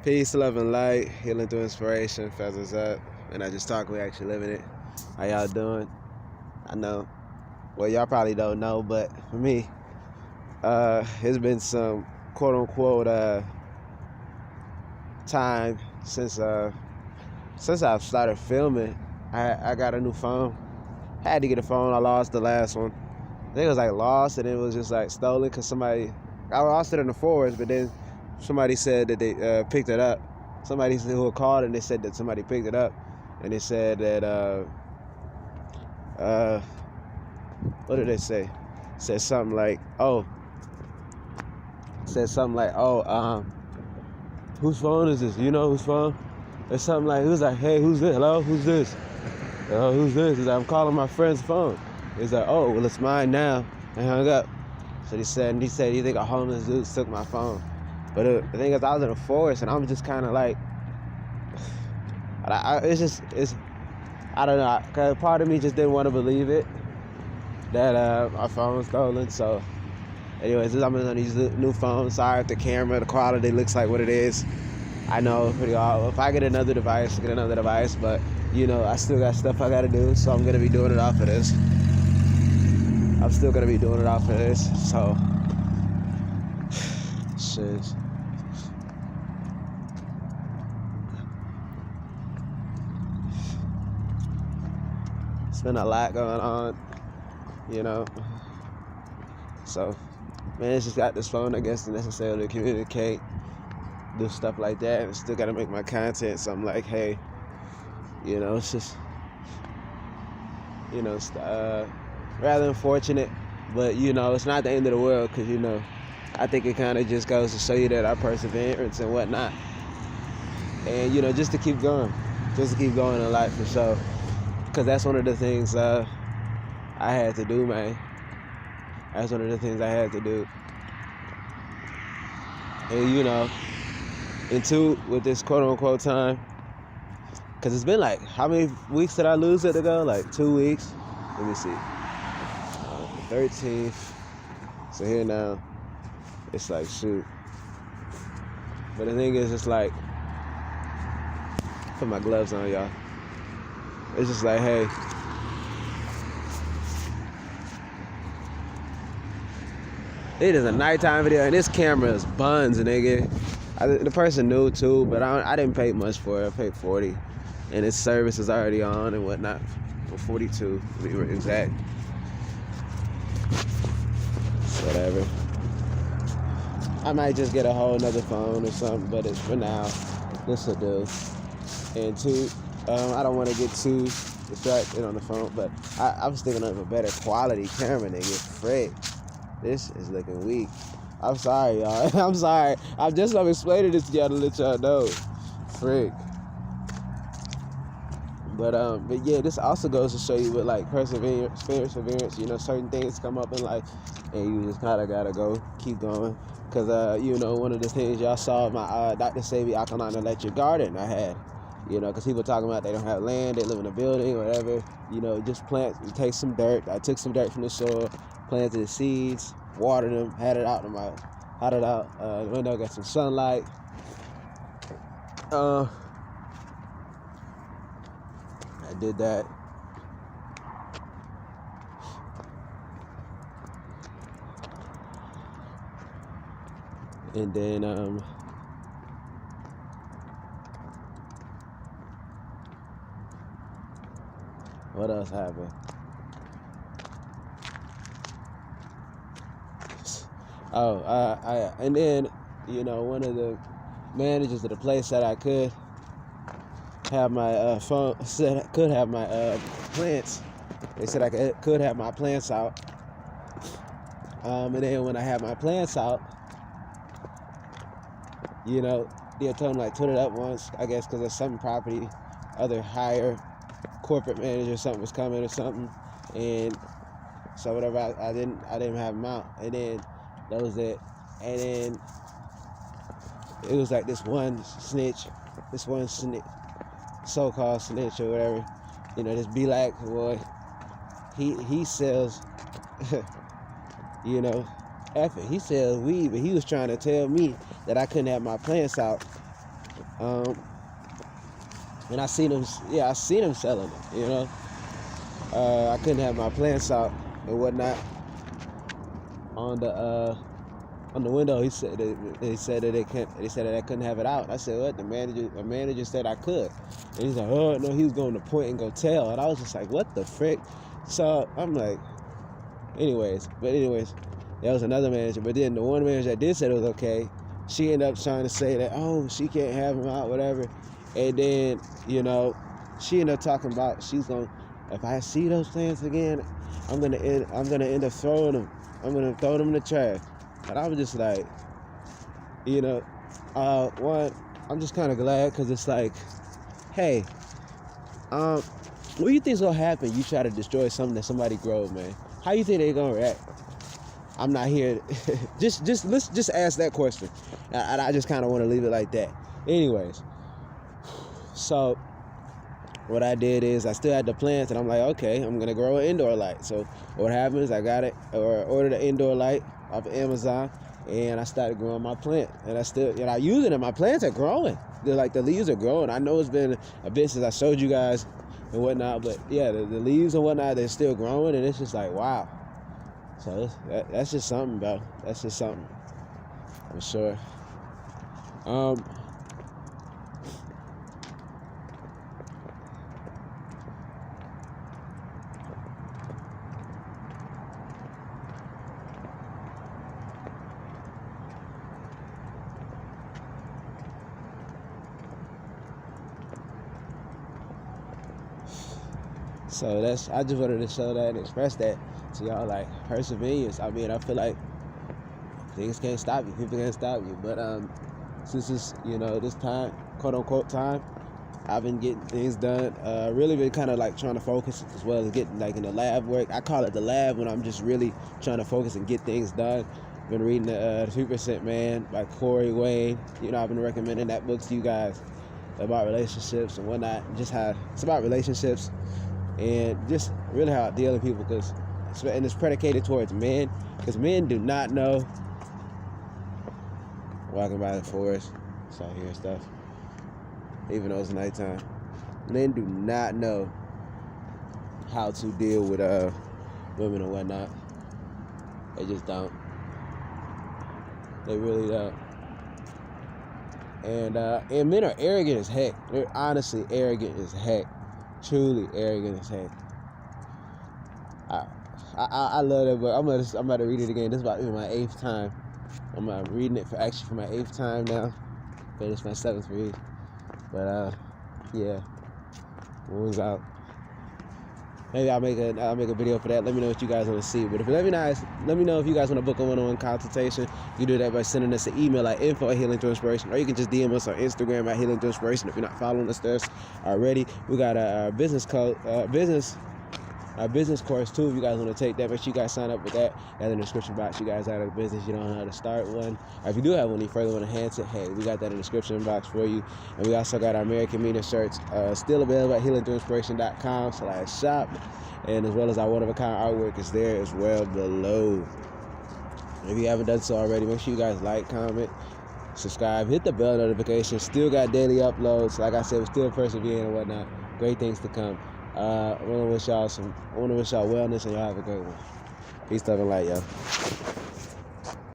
Peace, love, and light. Healing through inspiration. Feathers up. And I just talk, we actually living it. How y'all doing? I know. Well, y'all probably don't know, but for me, it's been some quote-unquote time since I've started filming. I got a new phone. Had to get a phone. I lost the last one. I think it was like lost, and it was just like stolen because I lost it in the forest, but then somebody said that they picked it up. Somebody who called and they said that somebody picked it up, and they said that what did they say? Said something like, whose phone is this? You know whose phone? Or something like, he was like, hey, who's this? Hello, who's this? Hello, who's this? He's like, I'm calling my friend's phone. He's like, oh, well, it's mine now. And hung up. So he said, you think a homeless dude took my phone? But the thing is, I was in the forest, and I'm just kind of like, I don't know. Cause part of me just didn't want to believe it, that my phone was stolen. So, anyways, I'm on these new phones. Sorry if the camera, the quality looks like what it is. I know, pretty awful. If I get another device, but you know, I still got stuff I gotta do, so I'm gonna be doing it off of this. So, shit. It's been a lot going on, you know. So, man, it's just got this phone, I guess, to necessarily communicate, do stuff like that, and still gotta make my content. So I'm like, hey, you know, it's just, you know, rather unfortunate, but you know, it's not the end of the world, because you know, I think it kind of just goes to show you that our perseverance and whatnot, and you know, just to keep going in life for sure, because that's one of the things I had to do, man. That's one of the things I had to do, and you know, and two, with this quote-unquote time, because it's been like, how many weeks did I lose it ago? Like 2 weeks. Let me see. The 13th. So here now, it's like, shoot. But the thing is, it's like, put my gloves on, y'all. It's just like, hey, it is a nighttime video, and this camera is buns, nigga. The person knew too, but I didn't pay much for it. I paid $40, and its service is already on and whatnot. For $42, to be exact. Whatever. I might just get a whole nother phone or something, but it's for now. This will do. And two, I don't want to get too distracted on the phone, but I was thinking of a better quality camera, nigga. Frick. This is looking weak. I'm sorry, y'all. I'm sorry. I'm explaining this to y'all to let y'all know. Frick. But yeah, this also goes to show you with like perseverance. You know, certain things come up in life, and you just kind of gotta keep going. Cause you know, one of the things y'all saw my Dr. Sebi Alkaline electric garden I had. You know, cause people talking about they don't have land, they live in a building, whatever. You know, just plant. You take some dirt. I took some dirt from the soil, planted the seeds, watered them, had it out. The window, got some sunlight. I did that. And then what else happened? And then, you know, one of the managers of the place said I could have my plants. They said I could have my plants out. And then when I have my plants out, you know, they told them like put it up once, I guess, because there's some property, other higher corporate manager, something was coming or something, and so whatever, I didn't have them out, and then that was it. And then it was like this one so-called snitch or whatever, you know, this black boy, he sells, you know, he sells weed, but he was trying to tell me that I couldn't have my plants out And I seen them selling it, you know. I couldn't have my plants out and whatnot. On the window, he said that I couldn't have it out. I said, what? The manager said I could. And he's like, oh no, he was going to point and go tell. And I was just like, what the frick? So I'm like, anyways, there was another manager. But then the one manager that did say it was okay, she ended up trying to say that, oh, she can't have him out, whatever. And then, you know, she ended up talking about if I see those plants again, I'm gonna end up throwing them. I'm gonna throw them in the trash. And I was just like, you know, one, I'm just kind of glad, because it's like, hey, what do you think's gonna happen? You try to destroy something that somebody grows, man. How you think they're gonna react? I'm not here. Let's just ask that question. And I just kind of want to leave it like that. Anyways, so what I did is I still had the plants, and I'm like, okay, I'm gonna grow an indoor light. So what happens? I got it, or ordered an indoor light off of Amazon, and I started growing my plant. And I use it, and my plants are growing. The leaves are growing. I know it's been a bit since I showed you guys and whatnot, but yeah, the leaves and whatnot, they're still growing, and it's just like, wow. So that's just something, bro. That's just something, I'm sure. So I just wanted to show that and express that to y'all, like, perseverance. I mean, I feel like things can't stop you. People can't stop you. But since it's, you know, this time, quote unquote time, I've been getting things done. Really been kind of like trying to focus, as well as getting like in the lab work. I call it the lab when I'm just really trying to focus and get things done. Been reading the 3% Man by Corey Wayne. You know, I've been recommending that book to you guys about relationships and whatnot. Just how it's about relationships and just really how I deal with people, and it's predicated towards men, because men do not know. Walking by the forest, so I hear stuff, even though it's nighttime. Men do not know how to deal with women and whatnot. They just don't. They really don't. And men are arrogant as heck. They're honestly arrogant as heck. Truly arrogant as heck. I love that book. I'm about to read it again. This is about to be my 8th time. I'm reading it for my 8th time now. Finished my 7th read. But yeah, Wounds out. Maybe I'll make a video for that. Let me know what you guys want to see. But let me know if you guys want to book a one-on-one consultation. You do that by sending us an email at info@healingthroughinspiration, or you can just DM us on Instagram at healingthroughinspiration. If you're not following us there already, we got our business course too. If you guys want to take that, make sure you guys sign up with that. In the description box. You guys out of business, you don't know how to start one, or if you do have one, you further want to enhance it, hey, we got that in the description box for you. And we also got our American Meaning shirts, still available at healingthroughinspiration.com/shop, and as well as our one-of-a-kind artwork is there as well below. If you haven't done so already, make sure you guys like, comment, subscribe, hit the bell notification. Still got daily uploads. Like I said, we're still persevering and whatnot. Great things to come. I want to wish y'all wellness, and y'all have a great one. Peace, love, and light, y'all.